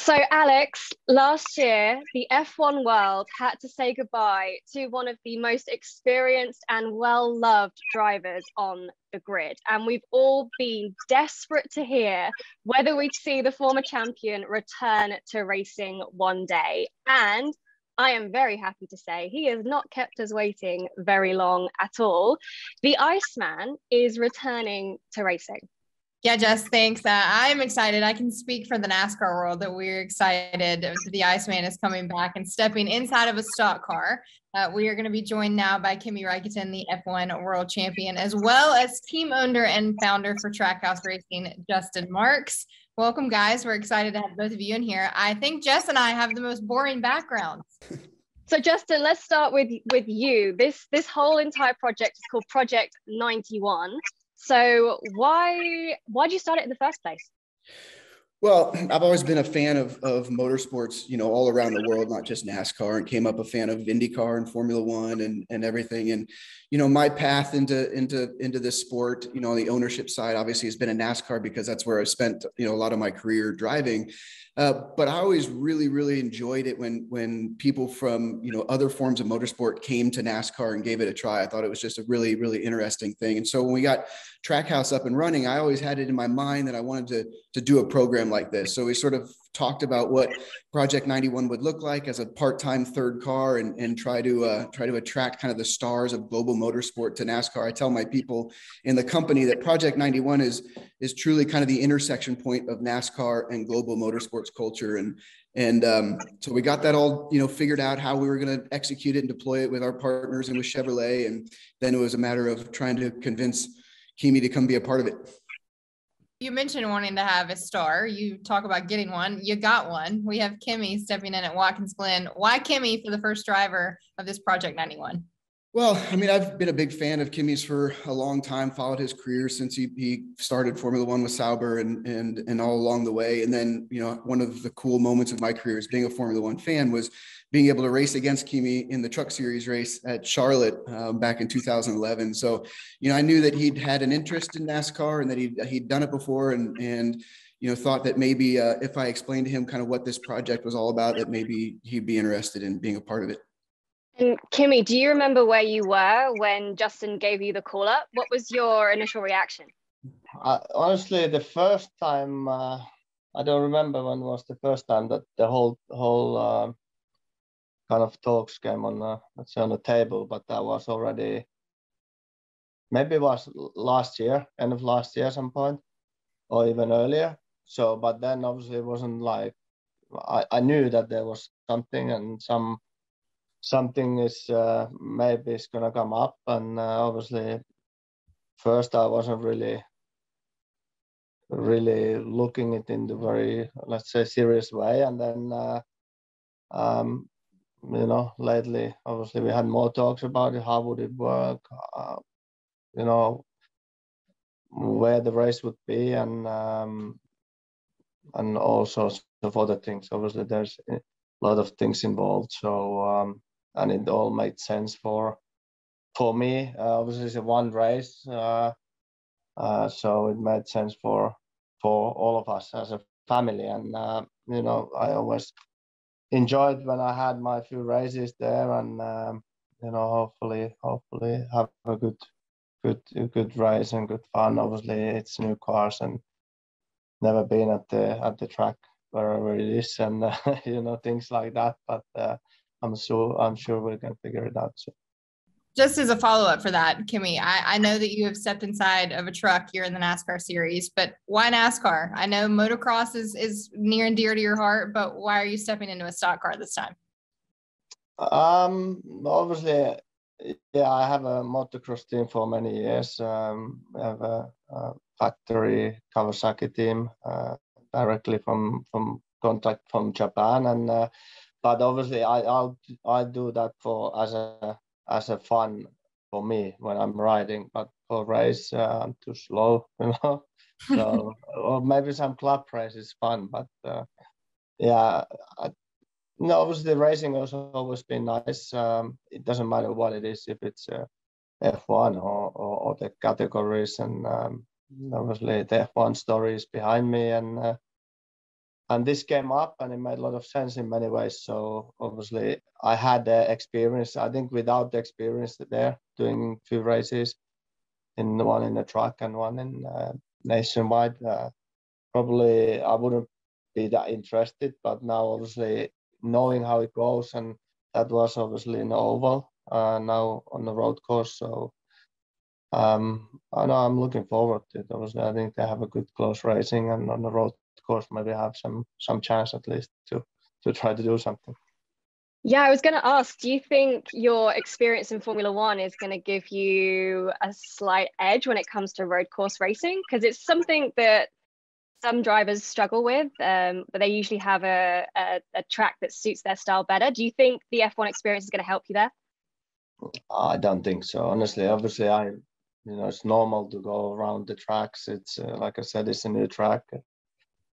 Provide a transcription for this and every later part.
So, Alex, last year, the F1 world had to say goodbye to one of the most experienced and well-loved drivers on the grid. And we've all been desperate to hear whether we'd see the former champion return to racing one day. And I am very happy to say he has not kept us waiting very long at all. The Iceman is returning to racing. Yeah, Jess, thanks. I'm excited. I can speak for the NASCAR world that we're excited. The Iceman is coming back and stepping inside of a stock car. We are going to be joined now by Kimi Raikkonen, the F1 world champion, as well as team owner and founder for Trackhouse Racing, Justin Marks. Welcome, guys. We're excited to have both of you in here. I think Jess and I have the most boring backgrounds. So Justin, let's start with you. This whole entire project is called Project 91. So why'd you start it in the first place? Well, I've always been a fan of motorsports, all around the world, not just NASCAR, and came up a fan of IndyCar and Formula One and everything. And, my path into this sport, on the ownership side, obviously has been in NASCAR because that's where I spent, a lot of my career driving. But I always really, really enjoyed it when people from, other forms of motorsport came to NASCAR and gave it a try. I thought it was just a really, really interesting thing. And so when we got Trackhouse up and running, I always had it in my mind that I wanted to do a program like this. So we sort of talked about what Project 91 would look like as a part-time third car and try to attract kind of the stars of global motorsport to NASCAR. I tell my people in the company that Project 91 is truly kind of the intersection point of NASCAR and global motorsports culture. And so we got that all, figured out how we were going to execute it and deploy it with our partners and with Chevrolet. And then it was a matter of trying to convince Kimi to come be a part of it. You mentioned wanting to have a star. You talk about getting one. You got one. We have Kimi stepping in at Watkins Glen. Why Kimi for the first driver of this Project 91? Well, I mean, I've been a big fan of Kimi's for a long time, followed his career since he started Formula One with Sauber and all along the way. And then, one of the cool moments of my career as being a Formula One fan was being able to race against Kimi in the Truck Series race at Charlotte back in 2011. So, I knew that he'd had an interest in NASCAR and that he'd done it before and thought that maybe if I explained to him kind of what this project was all about, that maybe he'd be interested in being a part of it. And Kimi, do you remember where you were when Justin gave you the call up? What was your initial reaction? Honestly, the first time, I don't remember when was the first time that the whole kind of talks came on, let's say on the table, but that was already, maybe it was last year, end of last year some point, or even earlier. So, but then obviously it wasn't like, I knew that there was something and something is maybe it's gonna come up, and obviously first I wasn't really looking it in the very, let's say, serious way, and then lately obviously we had more talks about it, how would it work, where the race would be, and all sorts of other things. Obviously there's a lot of things involved, so and it all made sense for me. Obviously, it's a one race, so it made sense for all of us as a family. And I always enjoyed when I had my few races there, and hopefully have a good race and good fun. Obviously, it's new cars and never been at the track wherever it is, and things like that. But I'm sure we can figure it out. So. Just as a follow-up for that, Kimi, I know that you have stepped inside of a truck here in the NASCAR series, but why NASCAR? I know motocross is near and dear to your heart, but why are you stepping into a stock car this time? Obviously, yeah, I have a motocross team for many years. I have a factory Kawasaki team directly from contract from Japan, and but obviously I do that as a fun for me when I'm riding, but for race I'm too slow, So or maybe some club race is fun, but yeah, obviously racing has always been nice. It doesn't matter what it is, if it's F1 or the categories, and obviously the F1 story is behind me, and and this came up, and it made a lot of sense in many ways. So obviously, I had the experience. I think without the experience there, doing 2 races, one in the truck and one in nationwide, probably I wouldn't be that interested. But now, obviously, knowing how it goes, and that was obviously in oval, now on the road course. So I know I'm looking forward to it. Obviously, I think they have a good close racing, and on the road course, maybe have some chance at least to try to do something. Yeah, I was going to ask, do you think your experience in Formula One is going to give you a slight edge when it comes to road course racing? Because it's something that some drivers struggle with, but they usually have a track that suits their style better. Do you think the F1 experience is going to help you there? I don't think so. Honestly, obviously, it's normal to go around the tracks. It's like I said, it's a new track.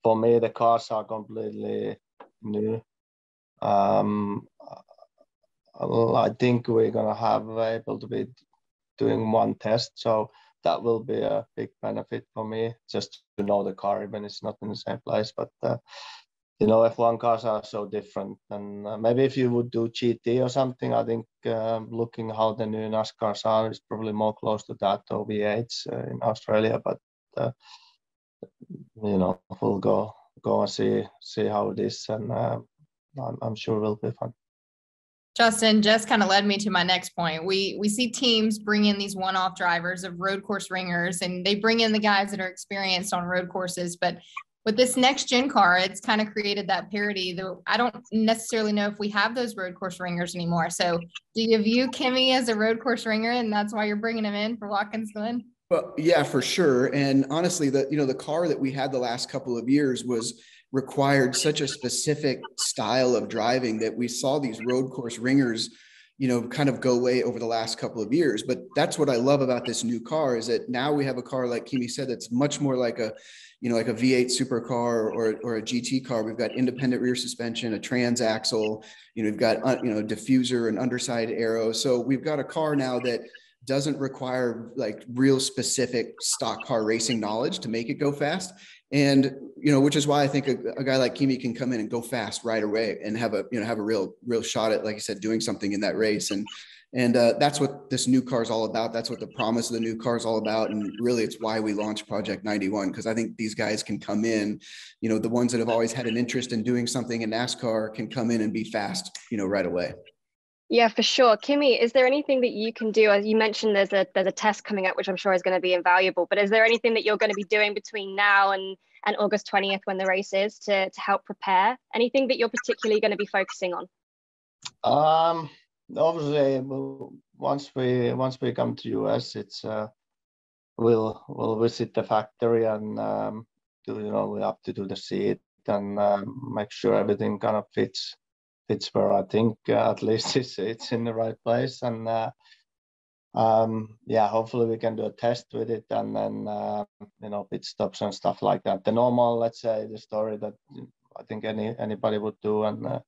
For me, the cars are completely new. I think we're gonna have able to be doing one test, so that will be a big benefit for me, just to know the car even it's not in the same place. But F1 cars are so different, and maybe if you would do GT or something, I think looking how the new NASCARs are is probably more close to that, or V8s in Australia. But we'll go and see how it is, and I'm sure it will be fun. Justin just kind of led me to my next point. We see teams bring in these one-off drivers of road course ringers, and they bring in the guys that are experienced on road courses. But with this next gen car, it's kind of created that parity, though I don't necessarily know if we have those road course ringers anymore. So do you view Kimi as a road course ringer, and that's why you're bringing him in for Watkins Glen? Well, yeah, for sure. And honestly, the car that we had the last couple of years required such a specific style of driving that we saw these road course ringers, kind of go away over the last couple of years. But that's what I love about this new car, is that now we have a car, like Kimi said, that's much more like a V8 supercar or a GT car. We've got independent rear suspension, a transaxle, we've got, diffuser and underside aero. So we've got a car now that doesn't require like real specific stock car racing knowledge to make it go fast. And, which is why I think a guy like Kimi can come in and go fast right away and have a real shot at, like I said, doing something in that race. And that's what this new car is all about. That's what the promise of the new car is all about. And really, it's why we launched Project 91, because I think these guys can come in, the ones that have always had an interest in doing something in NASCAR can come in and be fast, right away. Yeah, for sure. Kimi, is there anything that you can do? As you mentioned, there's a test coming up, which I'm sure is going to be invaluable. But is there anything that you're going to be doing between now and August 20th, when the race is, to help prepare? Anything that you're particularly going to be focusing on? Obviously, once we come to US, it's we'll visit the factory and we have to do the seat and make sure everything kind of fits where I think at least it's in the right place. And hopefully we can do a test with it, and then pit stops and stuff like that. The normal, let's say, the story that I think anybody would do, and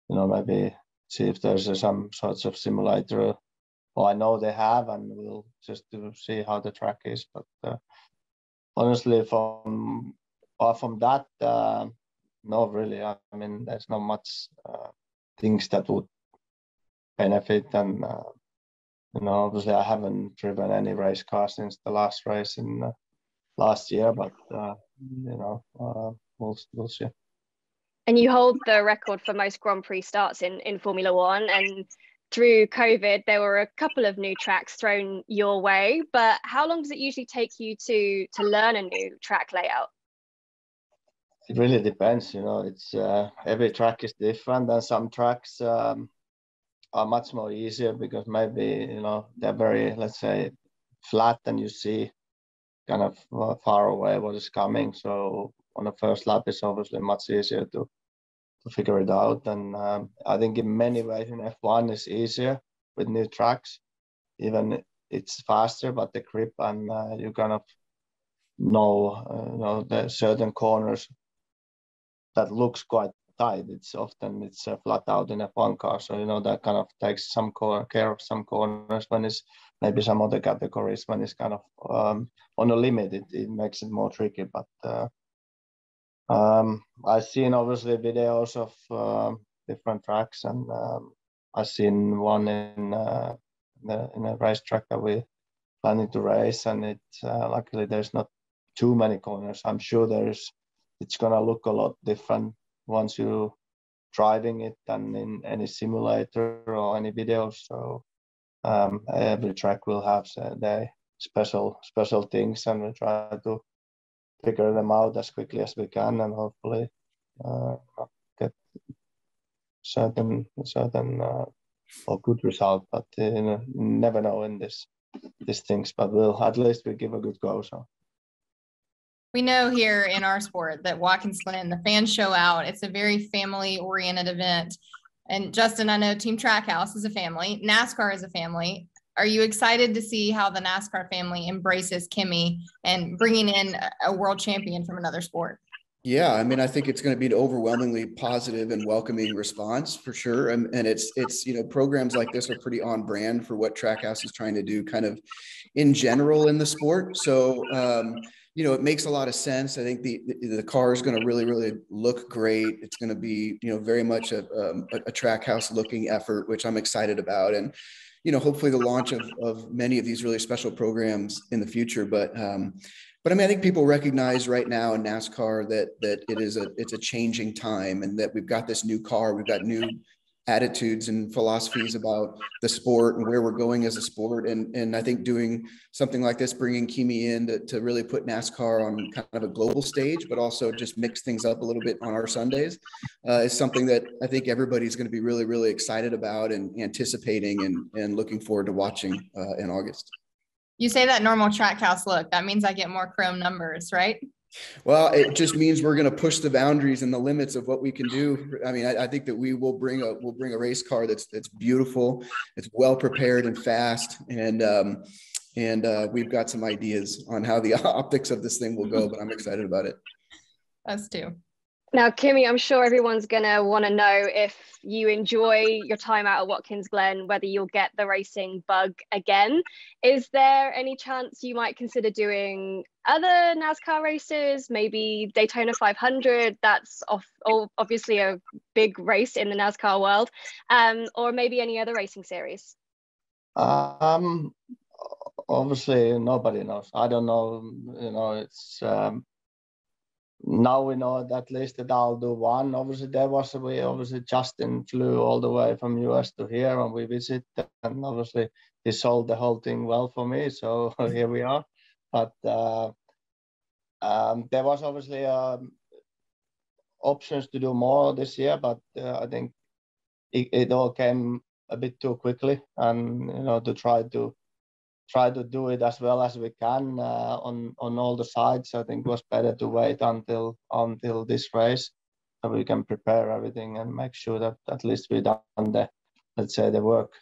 maybe see if there's some sorts of simulator. Well, I know they have, and we'll just see how the track is. But honestly, apart from that, no, really. I mean, there's not much things that would benefit. And, obviously I haven't driven any race car since the last race in last year, but, we'll see. And you hold the record for most Grand Prix starts in Formula One. And through COVID, there were a couple of new tracks thrown your way. But how long does it usually take you to learn a new track layout? It really depends, it's every track is different, and some tracks are much more easier because maybe, they're very, let's say, flat, and you see kind of far away what is coming. So on the first lap, it's obviously much easier to figure it out. And I think in many ways in F1 is easier with new tracks, even it's faster, but the grip and you kind of know the certain corners that looks quite tight. It's flat out in a F1 car, so that kind of takes some care of some corners. When it's maybe some other categories, when it's kind of on a limit, it makes it more tricky. But I've seen obviously videos of different tracks, and I've seen one in a racetrack that we planning to race, and luckily there's not too many corners. I'm sure it's gonna look a lot different once you driving it than in any simulator or any videos. So every track will have their special things, and we try to figure them out as quickly as we can, and hopefully get certain or good result. But never know in these things. But at least we give a good go. So. We know here in our sport that Watkins Glen, the fans show out. It's a very family-oriented event. And Justin, I know Team Trackhouse is a family. NASCAR is a family. Are you excited to see how the NASCAR family embraces Kimi and bringing in a world champion from another sport? Yeah, I mean, I think it's going to be an overwhelmingly positive and welcoming response for sure. And it's programs like this are pretty on brand for what Trackhouse is trying to do kind of in general in the sport. So, it makes a lot of sense. I think the car is going to really, really look great. It's going to be, very much a Trackhouse looking effort, which I'm excited about. And, hopefully the launch of many of these really special programs in the future. But I mean, I think people recognize right now in NASCAR that it's a changing time, and that we've got this new car, we've got new attitudes and philosophies about the sport and where we're going as a sport. And I think doing something like this, bringing Kimi in to really put NASCAR on kind of a global stage, but also just mix things up a little bit on our Sundays, is something that I think everybody's going to be really, really excited about and anticipating and looking forward to watching in August. You say that normal Trackhouse look, that means I get more chrome numbers, right? Well, it just means we're going to push the boundaries and the limits of what we can do. I mean, I think that we'll bring a race car that's beautiful, it's well prepared and fast, and we've got some ideas on how the optics of this thing will go. But I'm excited about it. Us too. Now, Kimi, I'm sure everyone's going to want to know if you enjoy your time out at Watkins Glen, whether you'll get the racing bug again. Is there any chance you might consider doing other NASCAR races, maybe Daytona 500? That's obviously a big race in the NASCAR world, or maybe any other racing series? Obviously, nobody knows. I don't know. It's... Now we know that at least that I'll do one. Obviously Justin flew all the way from US to here, and we visit, and obviously he sold the whole thing well for me. So here we are. But there was obviously options to do more this year, but I think it all came a bit too quickly, and to try to do it as well as we can on all the sides. I think it was better to wait until this race, so we can prepare everything and make sure that at least we done the work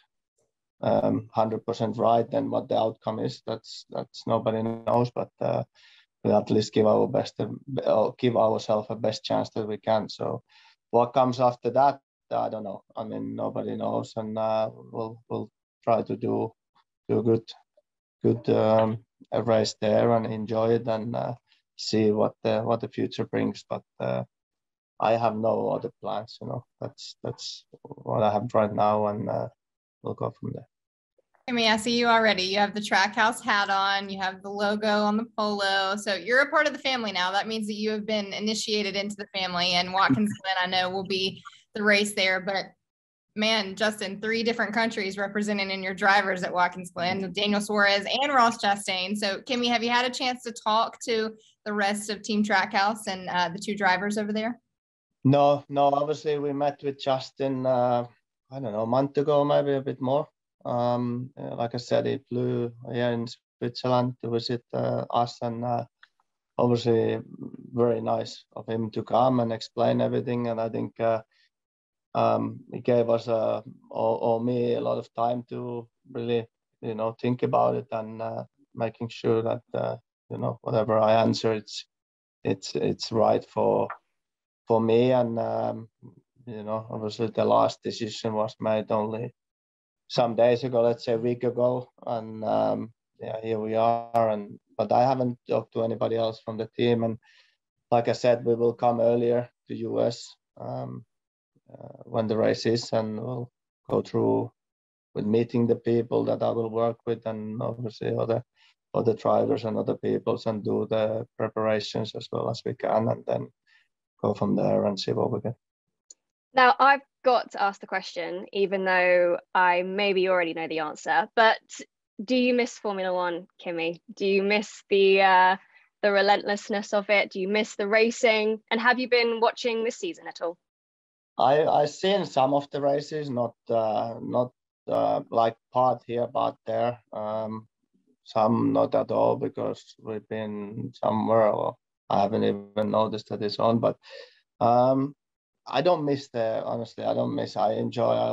100% right. And what the outcome is, that's nobody knows, but we'll at least give our best, give ourselves a best chance that we can. So what comes after that, I don't know. I mean, nobody knows, and we'll try to do a good race there and enjoy it, and see what the future brings. But I have no other plans. That's what I have right now, and we'll go from there. Kimi, I see you already. You have the Trackhouse hat on. You have the logo on the polo. So you're a part of the family now. That means that you have been initiated into the family. And Watkins Glen, I know, will be the race there. But man, Justin, 3 different countries represented in your drivers at Watkins Glen, Daniel Suarez and Ross Chastain. So, Kimi, have you had a chance to talk to the rest of Team Trackhouse and the 2 drivers over there? No. Obviously, we met with Justin, I don't know, a month ago, maybe a bit more. Like I said, he flew here in Switzerland to visit us, and obviously very nice of him to come and explain everything. And I think he gave us or me a lot of time to really think about it, and making sure that whatever I answer, it's right for me. And obviously the last decision was made only some days ago, let's say a week ago, and here we are. But I haven't talked to anybody else from the team, like I said, we will come earlier to US when the race is, and we'll go through with meeting the people that I will work with, and obviously other drivers and other peoples, and do the preparations as well as we can, and then go from there and see what we get. Now, I've got to ask the question, even though I maybe already know the answer, but do you miss Formula One, Kimi? Do you miss the relentlessness of it? Do you miss the racing? And have you been watching this season at all? I've seen some of the races, not like part here, part there. Some not at all, because we've been somewhere, or I haven't even noticed that it's on. But I don't miss honestly, I don't miss. I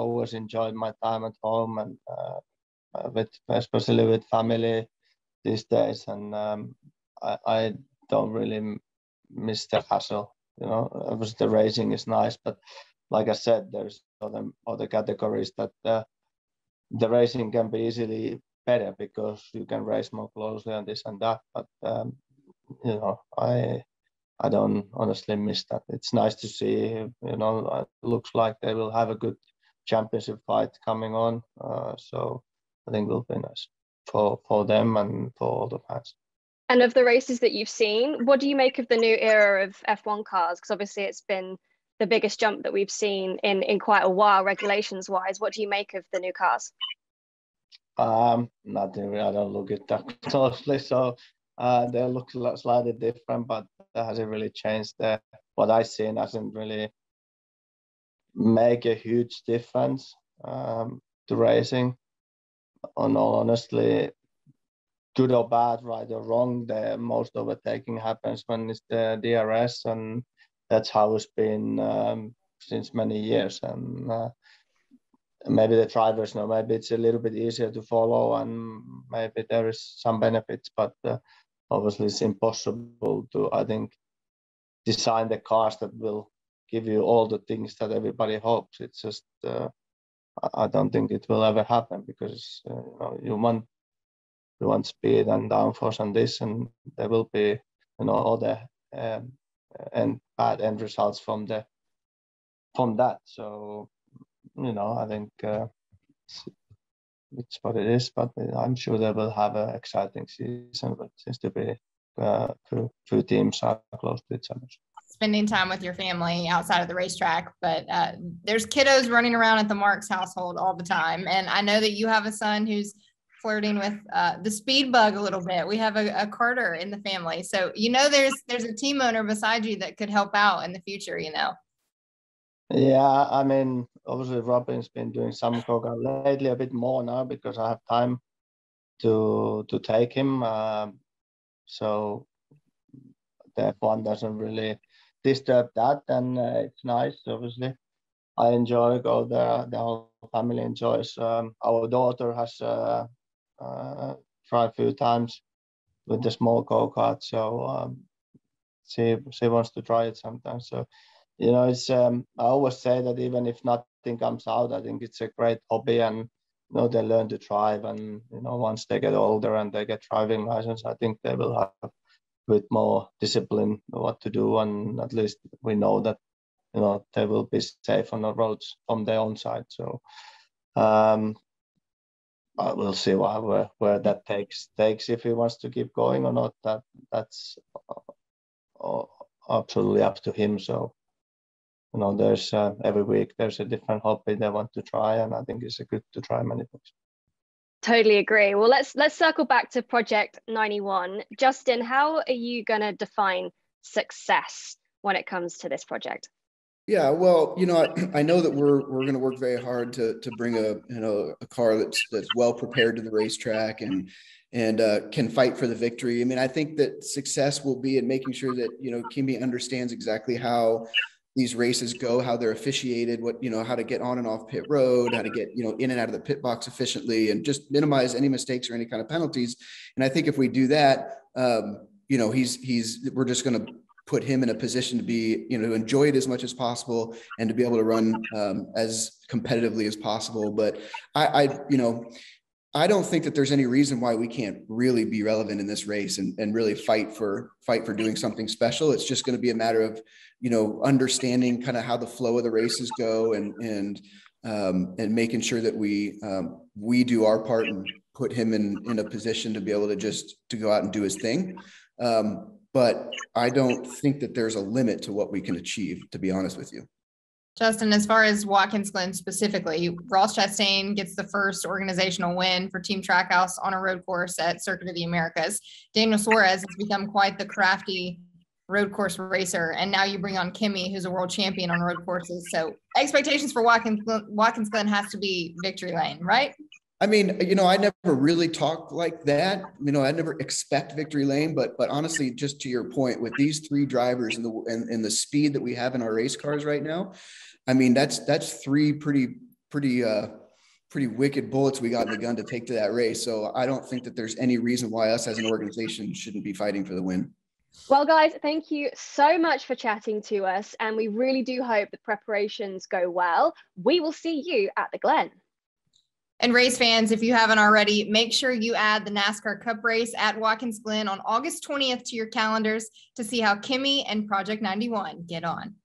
always enjoyed my time at home, and especially with family these days. And I don't really miss the hassle. Obviously the racing is nice, but like I said, there's other categories that the racing can be easily better, because you can race more closely and this and that. But I don't honestly miss that. It's nice to see. It looks like they will have a good championship fight coming on. So I think it will be nice for them and for all the fans. And of the races that you've seen, what do you make of the new era of F1 cars? Because obviously it's been the biggest jump that we've seen in quite a while, regulations wise. What do you make of the new cars? Nothing really. I don't look at that closely, so they look slightly different, but that hasn't really changed. What I've seen hasn't really make a huge difference to racing. On all honestly, good or bad, right or wrong, the most overtaking happens when it's the DRS, and that's how it's been since many years. And maybe the drivers know, maybe it's a little bit easier to follow, and maybe there is some benefits, but obviously it's impossible to, I think, design the cars that will give you all the things that everybody hopes. It's just, I don't think it will ever happen, because you want speed and downforce and this, and there will be all the and bad end results from that. So I think it's what it is, but I'm sure they will have an exciting season. But it seems to be two teams are close to each other. Spending time with your family outside of the racetrack, but there's kiddos running around at the Marks household all the time. And I know that you have a son who's flirting with the speed bug a little bit. We have a Carter in the family. So, there's a team owner beside you that could help out in the future, Yeah, I mean, obviously Robin's been doing some go-kart lately, a bit more now, because I have time to take him. So the F1 doesn't really disturb that, and it's nice, obviously. I enjoy go there. The whole family enjoys. Our daughter has tried a few times with the small go-kart, so she wants to try it sometimes. So it's I always say that even if nothing comes out, I think it's a great hobby, and they learn to drive, and once they get older and they get driving license, I think they will have with more discipline what to do, and at least we know that they will be safe on the roads from their own side. So we'll see where that takes if he wants to keep going or not. That's absolutely up to him. So there's every week there's a different hobby they want to try, and I think it's good to try many things. Totally agree. Well, let's circle back to Project 91. Justin, how are you going to define success when it comes to this project? Yeah, well, I know that we're going to work very hard to bring a car that's well prepared to the racetrack and can fight for the victory. I mean, I think that success will be in making sure that Kimi understands exactly how these races go, how they're officiated, how to get on and off pit road, how to get in and out of the pit box efficiently, and just minimize any mistakes or any kind of penalties. And I think if we do that, we're just going to put him in a position to be, to enjoy it as much as possible and to be able to run as competitively as possible. But I I don't think that there's any reason why we can't really be relevant in this race and really fight for doing something special. It's just going to be a matter of, understanding kind of how the flow of the races go and making sure that we do our part and put him in a position to be able to go out and do his thing. But I don't think that there's a limit to what we can achieve, to be honest with you. Justin, as far as Watkins Glen specifically, Ross Chastain gets the first organizational win for Team Trackhouse on a road course at Circuit of the Americas. Daniel Suarez has become quite the crafty road course racer. And now you bring on Kimi, who's a world champion on road courses. So expectations for Watkins Glen has to be victory lane, right? I mean, I never really talk like that. I never expect victory lane, but honestly, just to your point, with these three drivers and the speed that we have in our race cars right now, I mean, that's three pretty wicked bullets we got in the gun to take to that race. So I don't think that there's any reason why us as an organization shouldn't be fighting for the win. Well, guys, thank you so much for chatting to us. And we really do hope the preparations go well. We will see you at the Glen. And race fans, if you haven't already, make sure you add the NASCAR Cup race at Watkins Glen on August 20th to your calendars to see how Kimi and Project 91 get on.